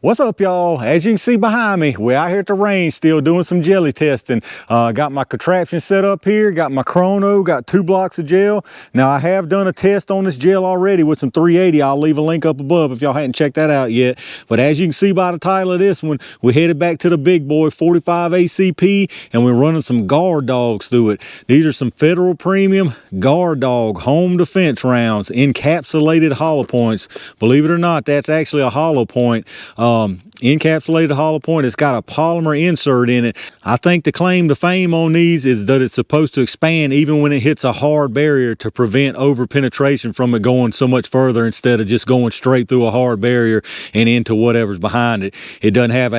What's up, y'all? As you can see behind me, we're out here at the range still doing some jelly testing. Got my contraption set up here, got my chrono, got 2 blocks of gel. Now I have done a test on this gel already with some 380. I'll leave a link up above if y'all hadn't checked that out yet. But as you can see by the title of this one, we headed back to the big boy 45 ACP and we're running some guard dogs through it. These are some Federal Premium guard dog home defense rounds, encapsulated hollow points. Believe it or not, that's actually a hollow point. Encapsulated hollow point. It's got a polymer insert in it. I think the claim to fame on these is that it's supposed to expand even when it hits a hard barrier to prevent over penetration from it going so much further instead of just going straight through a hard barrier and into whatever's behind it. It doesn't have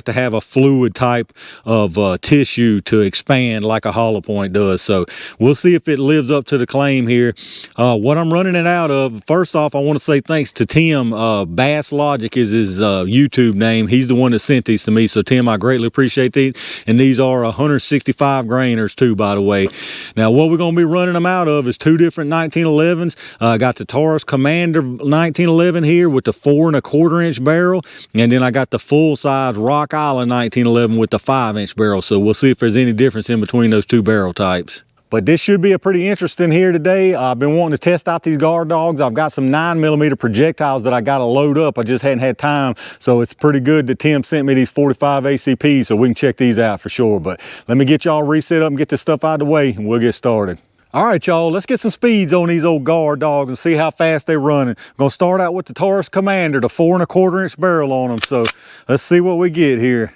to have a fluid type of tissue to expand like a hollow point does. So we'll see if it lives up to the claim here. What I'm running it out of, first off, I want to say thanks to Tim. Bass Logic is his YouTube name. He's the one that sent these to me. So Tim, I greatly appreciate these. And these are 165 grainers too, by the way. Now what we're going to be running them out of is 2 different 1911s. I got the Taurus Commander 1911 here with the 4 1/4 inch barrel. And then I got the full size Rock Island 1911 with the 5 inch barrel. So we'll see if there's any difference in between those 2 barrel types. But this should be a pretty interesting here today. I've been wanting to test out these guard dogs. I've got some 9mm projectiles that I got to load up. I just hadn't had time. So it's pretty good that Tim sent me these 45 ACPs so we can check these out for sure. But let me get y'all reset up and get this stuff out of the way and we'll get started. All right, y'all, let's get some speeds on these old guard dogs and see how fast they're running. I'm gonna start out with the Taurus Commander, the 4 1/4 inch barrel on them. So let's see what we get here.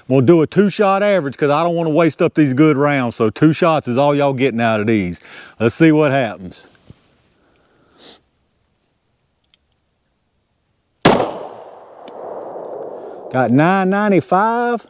We'll do a 2-shot average because I don't want to waste up these good rounds. So 2 shots is all y'all getting out of these. Let's see what happens. Got 995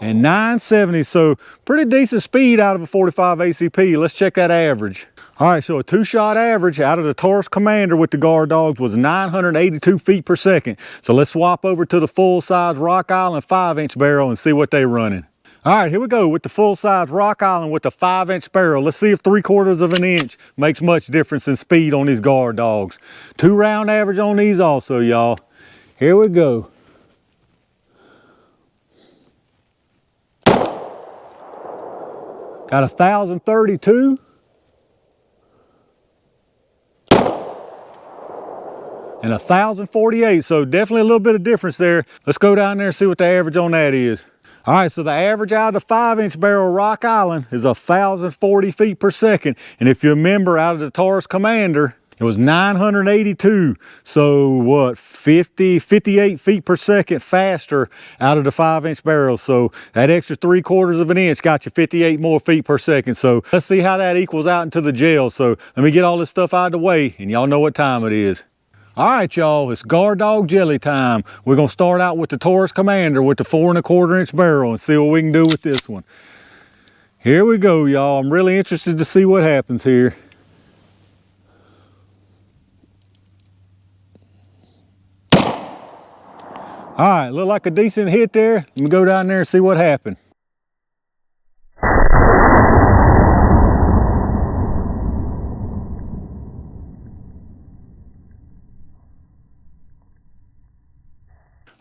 and 970. So pretty decent speed out of a 45 ACP. Let's check that average. All right, so a 2-shot average out of the Taurus Commander with the guard dogs was 982 feet per second. So let's swap over to the full-size Rock Island 5 inch barrel and see what they're running. All right, here we go with the full-size Rock Island with the 5 inch barrel. Let's see if 3/4 of an inch makes much difference in speed on these guard dogs. 2-round average on these also, y'all. Here we go. Got 1,032. And 1,048, so definitely a little bit of difference there. Let's go down there and see what the average on that is. All right, so the average out of the 5 inch barrel Rock Island is 1,040 feet per second. And if you remember, out of the Taurus Commander, it was 982. So what, 58 feet per second faster out of the 5 inch barrel. So that extra 3/4 of an inch got you 58 more feet per second. So let's see how that equals out into the gel. So let me get all this stuff out of the way and y'all know what time it is. All right, y'all, it's guard dog jelly time. We're gonna start out with the Taurus Commander with the 4 1/4 inch barrel and see what we can do with this one. Here we go, y'all. I'm really interested to see what happens here. All right, look like a decent hit there. Let me go down there and see what happened.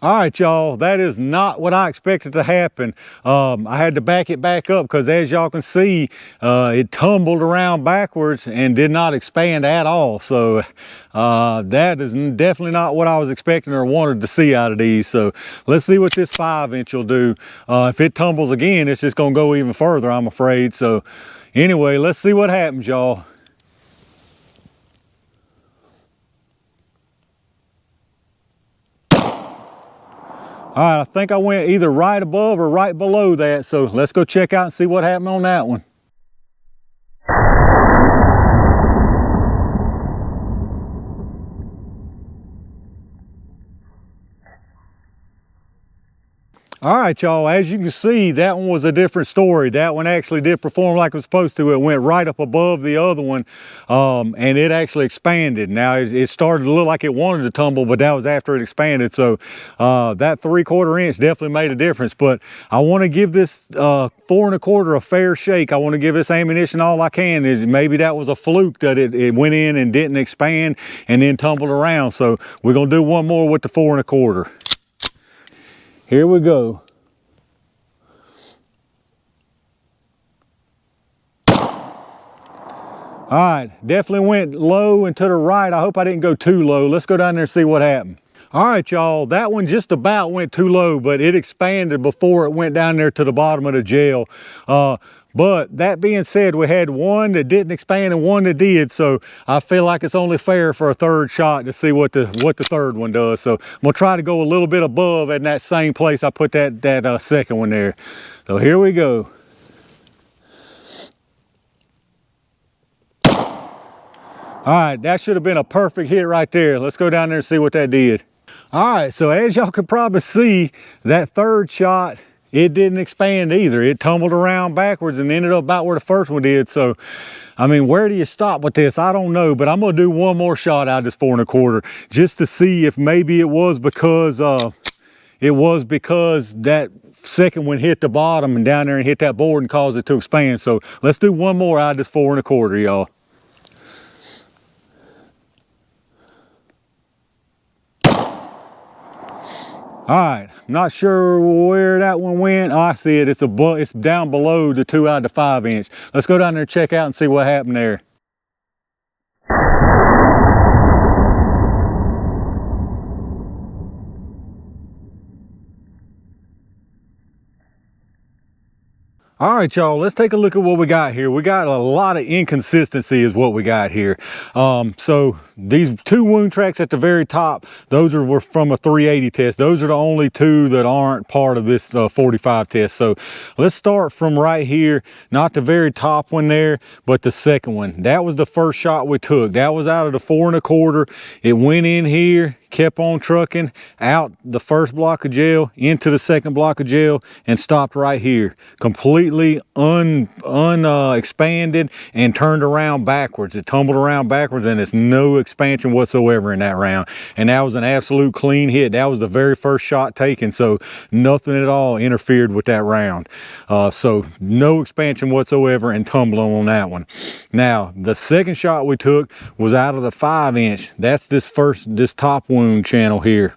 All right, y'all, that is not what I expected to happen. I had to back it back up because as y'all can see, it tumbled around backwards and did not expand at all. So that is definitely not what I was expecting or wanted to see out of these. So let's see what this 5 inch will do. If it tumbles again, it's just gonna go even further, I'm afraid. So anyway, let's see what happens, y'all. All right, I think I went either right above or right below that. So let's go check out and see what happened on that one. All right, y'all, as you can see, that one was a different story. That one actually did perform like it was supposed to. It went right up above the other one, and it actually expanded. Now, it started to look like it wanted to tumble, but that was after it expanded. So that 3/4 inch definitely made a difference. But I want to give this 4 1/4 a fair shake. I want to give this ammunition all I can. Maybe that was a fluke that it went in and didn't expand and then tumbled around. So we're going to do one more with the 4 1/4. Here we go. All right, definitely went low and to the right. I hope I didn't go too low. Let's go down there and see what happened. All right, y'all, that one just about went too low, but it expanded before it went down there to the bottom of the gel. But that being said, we had one that didn't expand and one that did, so I feel like it's only fair for a third shot to see what the third one does. So I'm gonna try to go a little bit above in that same place I put that second one there. So here we go. All right, that should have been a perfect hit right there. Let's go down there and see what that did. All right, so as y'all could probably see, that third shot, it didn't expand either. It tumbled around backwards and ended up about where the first one did. So, I mean, where do you stop with this? I don't know, but I'm gonna do one more shot out of this 4 1/4 just to see if maybe it was because that second one hit the bottom and down there and hit that board and caused it to expand. So let's do one more out of this 4 1/4, y'all. All right, not sure where that one went. Oh, I see it. It's down below the 2 out of the 5 inch. Let's go down there and check out and see what happened there. All right, y'all, let's take a look at what we got here. We got a lot of inconsistency is what we got here. So these 2 wound tracks at the very top, those were from a 380 test. Those are the only 2 that aren't part of this 45 test. So let's start from right here, not the very top one there, but the second one. That was the first shot we took. That was out of the 4 1/4. It went in here, kept on trucking out the first block of gel into the second block of gel and stopped right here, completely expanded and turned around backwards. It tumbled around backwards and it's no expansion whatsoever in that round. And that was an absolute clean hit. That was the very first shot taken, so nothing at all interfered with that round. So no expansion whatsoever and tumbling on that one. Now the second shot we took was out of the 5 inch. That's this top wound channel here,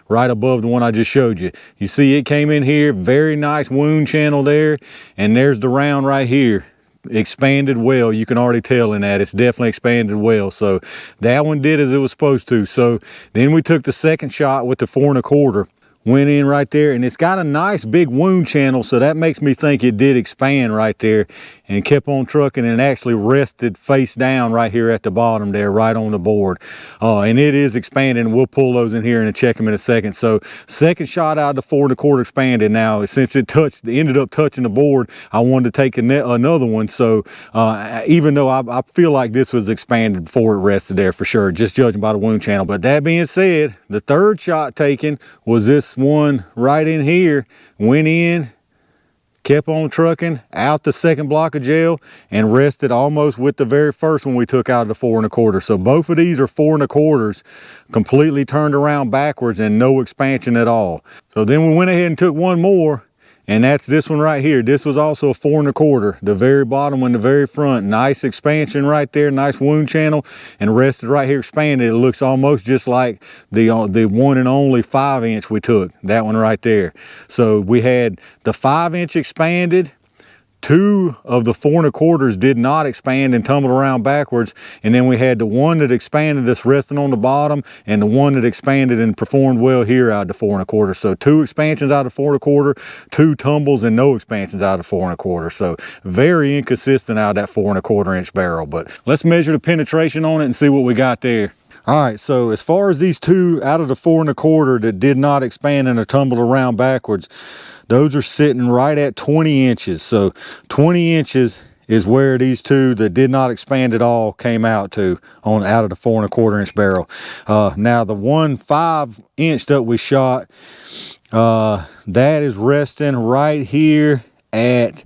right above the one I just showed you. You see it came in here, very nice wound channel there, and there's the round right here. Expanded well. You can already tell in that it's definitely expanded well. So that one did as it was supposed to. So then we took the second shot with the 4 1/4. Went in right there, and it's got a nice big wound channel, so that makes me think it did expand right there and kept on trucking and actually rested face down right here at the bottom there, right on the board. And it is expanding. We'll pull those in here and check them in a second. So second shot out of the 4 1/4 expanded. Now since it ended up touching the board, I wanted to take another one. So even though I feel like this was expanded before it rested there for sure, just judging by the wound channel. But that being said, the third shot taken was this one right in here, went in, kept on trucking out the second block of gel and rested almost with the very first one we took out of the 4 1/4. So both of these are 4 1/4s, completely turned around backwards and no expansion at all. So then we went ahead and took one more, and that's this one right here. This was also a 4 1/4, the very bottom one, the very front. Nice expansion right there, nice wound channel, and rested right here, expanded. It looks almost just like the one and only 5 inch we took, that one right there. So we had the 5 inch expanded, 2 of the 4 1/4s did not expand and tumbled around backwards, and then we had the one that expanded that's resting on the bottom, and the one that expanded and performed well here out of the 4 1/4. So 2 expansions out of 4 1/4, 2 tumbles and no expansions out of 4 1/4. So very inconsistent out of that 4 1/4 inch barrel. But let's measure the penetration on it and see what we got there. All right, so as far as these 2 out of the 4 1/4 that did not expand and are tumbled around backwards, those are sitting right at 20 inches. So 20 inches is where these 2 that did not expand at all came out to out of the 4 1/4 inch barrel. Now the 1 5 inch that we shot, That is resting right here at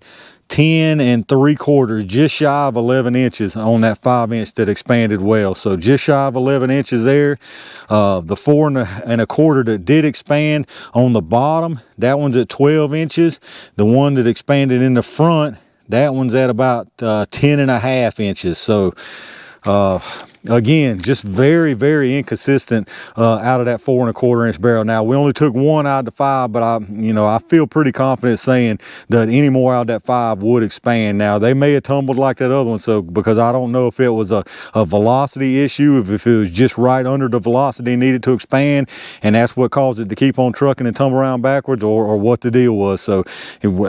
10 3/4, just shy of 11 inches on that 5-inch that expanded well. So just shy of 11 inches there. The 4 1/4 that did expand on the bottom, that one's at 12 inches. The one that expanded in the front, that one's at about 10 1/2 inches. So again, just very, very inconsistent out of that 4 1/4 inch barrel. Now, we only took one out of the 5, but I feel pretty confident saying that any more out of that 5 would expand. Now, they may have tumbled like that other one, so because I don't know if it was a velocity issue, if it was just right under the velocity needed to expand, and that's what caused it to keep on trucking and tumble around backwards, or what the deal was. So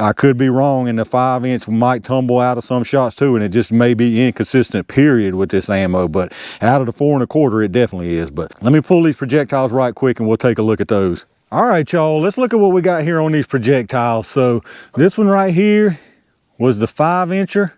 I could be wrong, and the 5-inch might tumble out of some shots too, and it just may be inconsistent, period, with this ammo. But out of the 4 1/4, it definitely is. But let me pull these projectiles right quick and we'll take a look at those. All right, y'all, let's look at what we got here on these projectiles. So this one right here was the 5-incher.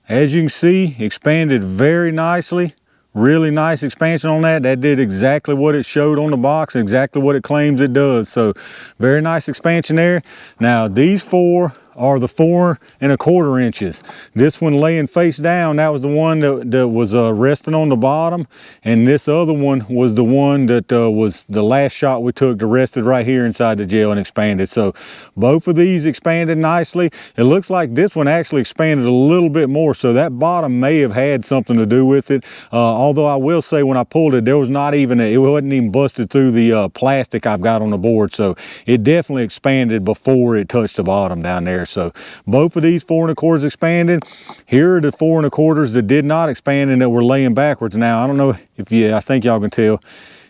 As you can see, expanded very nicely. Really nice expansion on that. That did exactly what it showed on the box, exactly what it claims it does. So very nice expansion there. Now these 4 are the 4 1/4 inches. This one laying face down, that was the one that was resting on the bottom, and this other one was the one that was the last shot we took that rested right here inside the gel and expanded. So both of these expanded nicely. It looks like this one actually expanded a little bit more, so that bottom may have had something to do with it. Although I will say, when I pulled it, there was not even it wasn't even busted through the plastic I've got on the board, so it definitely expanded before it touched the bottom down there. So both of these 4 1/4 expanded. Here are the 4 1/4 that did not expand and that were laying backwards. Now I don't know if I think y'all can tell.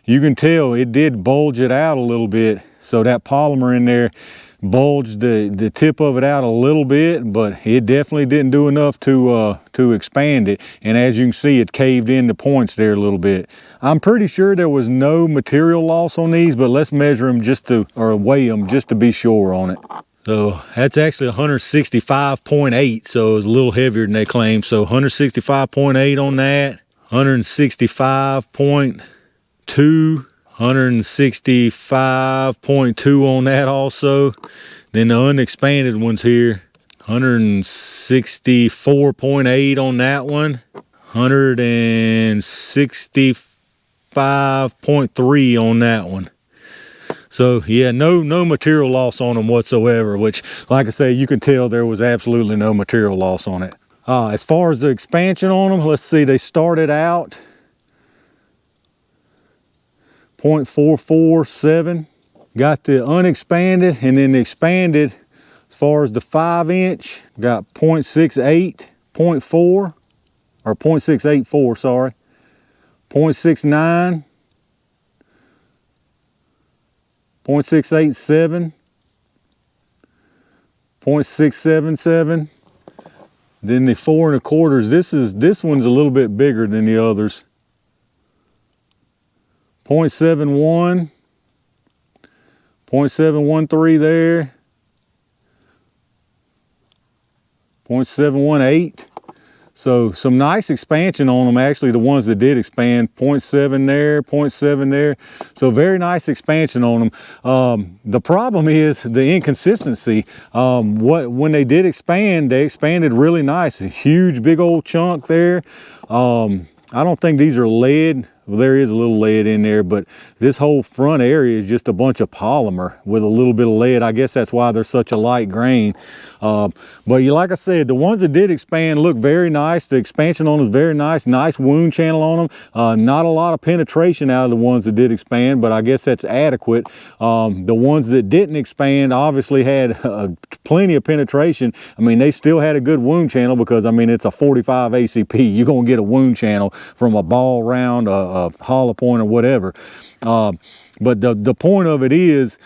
You can tell it did bulge it out a little bit. So that polymer in there bulged the tip of it out a little bit, but it definitely didn't do enough to expand it. And as you can see, it caved in the points there a little bit. I'm pretty sure there was no material loss on these, but let's measure them or weigh them just to be sure on it. So that's actually 165.8, so it was a little heavier than they claimed. So 165.8 on that, 165.2, 165.2 on that also. Then the unexpanded ones here, 164.8 on that one, 165.3 on that one. So yeah, no material loss on them whatsoever, which, like I say, you can tell there was absolutely no material loss on it. As far as the expansion on them, let's see, they started out 0.447, got the unexpanded, and then the expanded, as far as the 5-inch, got 0.68.4, or 0.684, sorry, 0.69, 0.687, 0.677. Then the 4 1/4, this one's a little bit bigger than the others. 0.71, 0.713 there, 0.718. So some nice expansion on them, actually, the ones that did expand. 0.7 there, 0.7 there. So very nice expansion on them. The problem is the inconsistency. When they did expand, they expanded really nice. A huge, big old chunk there. I don't think these are lead. Well, there is a little lead in there, but this whole front area is just a bunch of polymer with a little bit of lead. I guess that's why they're such a light grain. But like I said, the ones that did expand look very nice. The expansion on them is very nice. Nice wound channel on them. Not a lot of penetration out of the ones that did expand, but I guess that's adequate. The ones that didn't expand obviously had plenty of penetration. I mean, they still had a good wound channel because, I mean, it's a 45 ACP. You're going to get a wound channel from a ball round, a hollow point, or whatever. But the point of it is,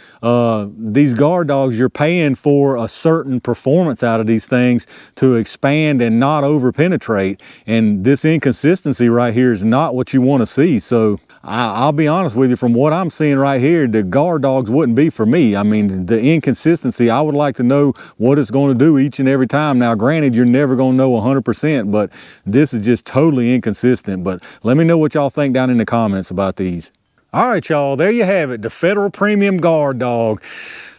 these guard dogs, you're paying for a certain performance out of these things to expand and not over penetrate. And this inconsistency right here is not what you want to see. So I'll be honest with you, from what I'm seeing right here, the guard dogs wouldn't be for me. I mean, the inconsistency, I would like to know what it's going to do each and every time. Now, granted, you're never going to know 100%, but this is just totally inconsistent. But let me know what y'all think down in the comments about these. All right, y'all, there you have it, the Federal Premium Guard Dog.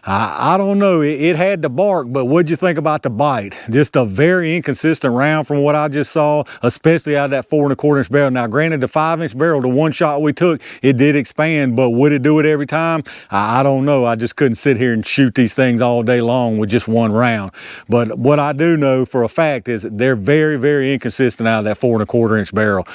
I don't know, it had the bark, but what'd you think about the bite? Just a very inconsistent round from what I just saw, especially out of that 4 1/4 inch barrel. Now, granted, the 5-inch barrel, the one shot we took, it did expand, but would it do it every time? I don't know. I just couldn't sit here and shoot these things all day long with just one round. But what I do know for a fact is that they're very, very inconsistent out of that 4 1/4 inch barrel.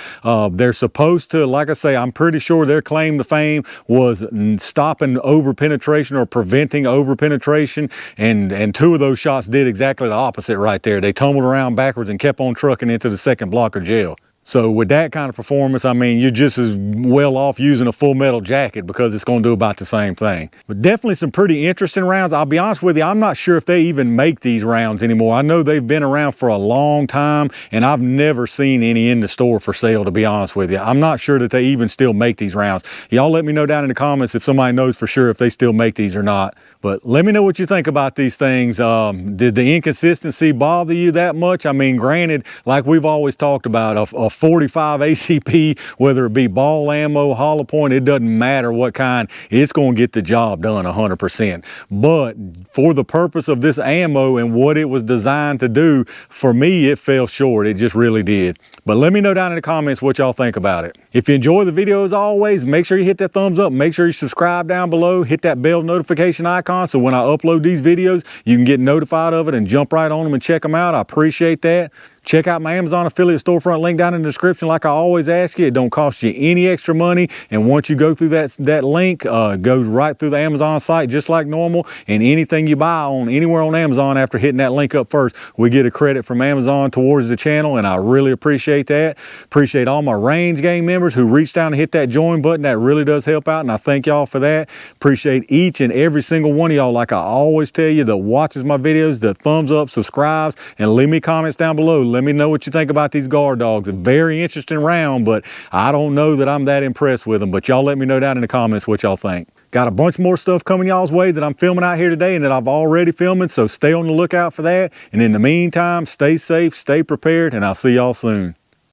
They're supposed to, like I say, I'm pretty sure their claim to fame was stopping over penetration or preventing over penetration, and 2 of those shots did exactly the opposite right there. They tumbled around backwards and kept on trucking into the second block of gel. So with that kind of performance, I mean, you're just as well off using a full metal jacket because it's going to do about the same thing. But definitely some pretty interesting rounds. I'll be honest with you, I'm not sure if they even make these rounds anymore. I know they've been around for a long time, and I've never seen any in the store for sale, to be honest with you. I'm not sure that they even still make these rounds. Y'all let me know down in the comments if somebody knows for sure if they still make these or not. But let me know what you think about these things. Did the inconsistency bother you that much? I mean, granted, like we've always talked about, a 45 ACP, whether it be ball ammo, hollow point, it doesn't matter what kind, it's going to get the job done 100%. But for the purpose of this ammo and what it was designed to do, for me, it fell short. It just really did. But let me know down in the comments what y'all think about it. If you enjoy the video, as always, make sure you hit that thumbs up. Make sure you subscribe down below. Hit that bell notification icon so when I upload these videos, you can get notified of it and jump right on them and check them out. I appreciate that. Check out my Amazon affiliate storefront link down in the description. Like I always ask you, it don't cost you any extra money. And once you go through that link, it goes right through the Amazon site just like normal. And anything you buy on anywhere on Amazon after hitting that link up first, we get a credit from Amazon towards the channel. And I really appreciate that. Appreciate all my range game members who reached down and hit that join button. That really does help out. And I thank y'all for that. Appreciate each and every single one of y'all. Like I always tell you, that watches my videos, that thumbs up, subscribes, and leave me comments down below. Let me know what you think about these guard dogs. A very interesting round, but I don't know that I'm that impressed with them. But y'all let me know down in the comments what y'all think. Got a bunch more stuff coming y'all's way that I'm filming out here today and that I've already filmed, so stay on the lookout for that. And in the meantime, stay safe, stay prepared, and I'll see y'all soon.